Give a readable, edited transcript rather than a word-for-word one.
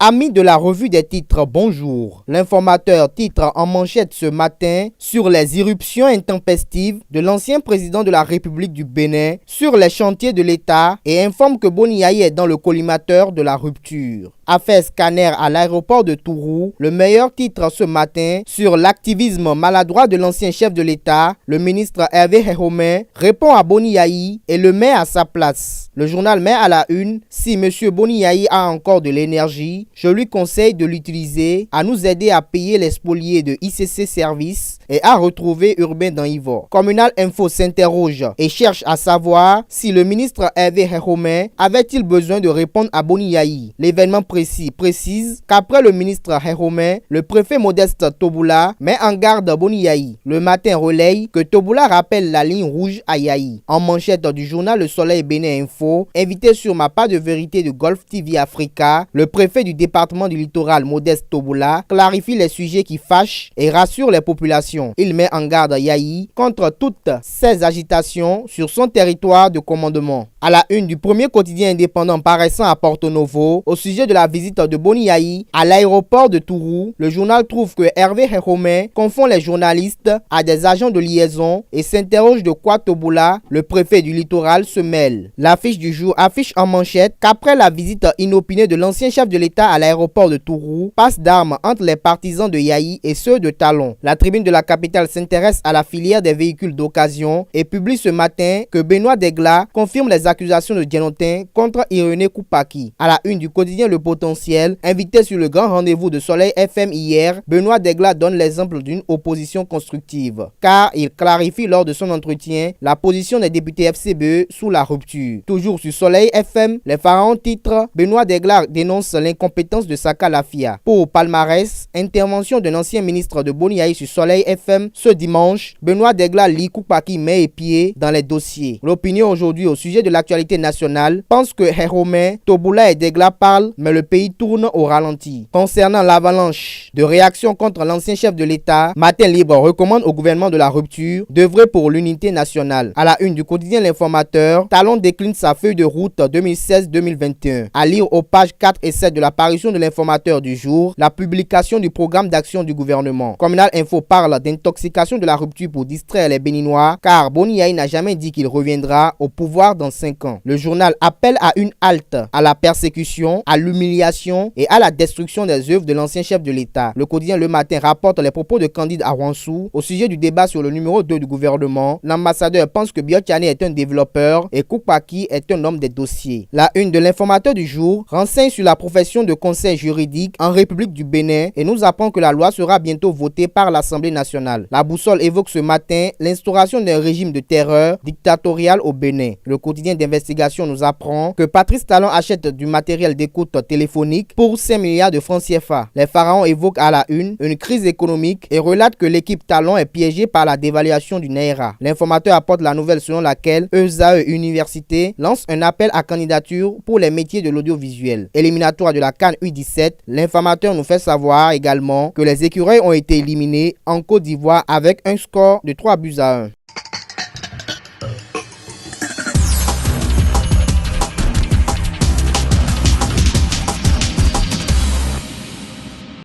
Amis de la revue des titres, bonjour. L'informateur titre en manchette ce matin sur les irruptions intempestives de l'ancien président de la République du Bénin sur les chantiers de l'État et informe que Boni Yayi est dans le collimateur de la rupture. Affaire scanner à l'aéroport de Tourou, le meilleur titre ce matin sur l'activisme maladroit de l'ancien chef de l'État, le ministre Hervé Héhomé répond à Boni Yayi et le met à sa place. Le journal met à la une: si M. Boni Yayi a encore de l'énergie, je lui conseille de l'utiliser à nous aider à payer les spoliés de ICC Service et à retrouver Urbain dans Ivor. Communal Info s'interroge et cherche à savoir si le ministre Hervé Héhomé avait-il besoin de répondre à Boni Yayi. L'événement précise qu'après le ministre Héhomé, le préfet Modeste Toboula met en garde Boni Yayi. Le matin relaye que Toboula rappelle la ligne rouge à Yayi. En manchette du journal Le Soleil Bénin Info, invité sur Ma Part de Vérité de Golf TV Africa, le préfet du département du littoral Modeste Toboula clarifie les sujets qui fâchent et rassure les populations. Il met en garde Yayi contre toutes ces agitations sur son territoire de commandement. À la une du premier quotidien indépendant paraissant à Porto Novo, au sujet de la visite de Boni Yayi à l'aéroport de Tourou, le journal trouve que Hervé Héhomé confond les journalistes à des agents de liaison et s'interroge de quoi Toboula, le préfet du littoral, se mêle. L'affiche du jour affiche en manchette qu'après la visite inopinée de l'ancien chef de l'État à l'aéroport de Tourou, passe d'armes entre les partisans de Yayi et ceux de Talon. La tribune de la capitale s'intéresse à la filière des véhicules d'occasion et publie ce matin que Benoît Degla confirme les accusations de Djenotin contre Irénée Koupaki. À la une du quotidien Le Potentiel, invité sur le grand rendez-vous de Soleil FM hier, Benoît Degla donne l'exemple d'une opposition constructive, car il clarifie lors de son entretien la position des députés FCBE sous la rupture. Toujours sur Soleil FM, les pharaons titrent: Benoît Degla dénonce l'incompétence de Saka Lafia. Pour palmarès, intervention d'un ancien ministre de Boni Yayi sur Soleil FM ce dimanche, Benoît Degla lit Koupaki met et pied dans les dossiers. L'opinion aujourd'hui au sujet de l'actualité nationale pense que Héhomé, Toboula et Degla parlent, mais le pays tourne au ralenti. Concernant l'avalanche de réactions contre l'ancien chef de l'État, Matin Libre recommande au gouvernement de la rupture d'œuvrer pour l'unité nationale. À la une du quotidien L'Informateur, Talon décline sa feuille de route 2016-2021. À lire aux pages 4 et 7 de la parution de l'Informateur du jour, la publication du programme d'action du gouvernement. Communal Info parle d'intoxication de la rupture pour distraire les Béninois, car Boni Yayi n'a jamais dit qu'il reviendra au pouvoir dans 5 ans. Le journal appelle à une halte à la persécution, à l'humiliation et à la destruction des œuvres de l'ancien chef de l'État. Le quotidien Le Matin rapporte les propos de Candide Awansou au sujet du débat sur le numéro 2 du gouvernement. L'ambassadeur pense que Biotchane est un développeur et Koupaki est un homme des dossiers. La une de l'Informateur du jour renseigne sur la profession de conseil juridique en République du Bénin et nous apprend que la loi sera bientôt votée par l'Assemblée nationale. La Boussole évoque ce matin l'instauration d'un régime de terreur dictatorial au Bénin. Le quotidien d'investigation nous apprend que Patrice Talon achète du matériel d'écoute téléphonique pour 5 milliards de francs CFA. Les pharaons évoquent à la une crise économique et relatent que l'équipe Talon est piégée par la dévaluation du Naira. L'Informateur apporte la nouvelle selon laquelle ESAE Université lance un appel à candidature pour les métiers de l'audiovisuel. Éliminatoire de la CAN U17, l'Informateur nous fait savoir également que les écureuils ont été éliminés en Côte d'Ivoire avec un score de 3 buts à 1.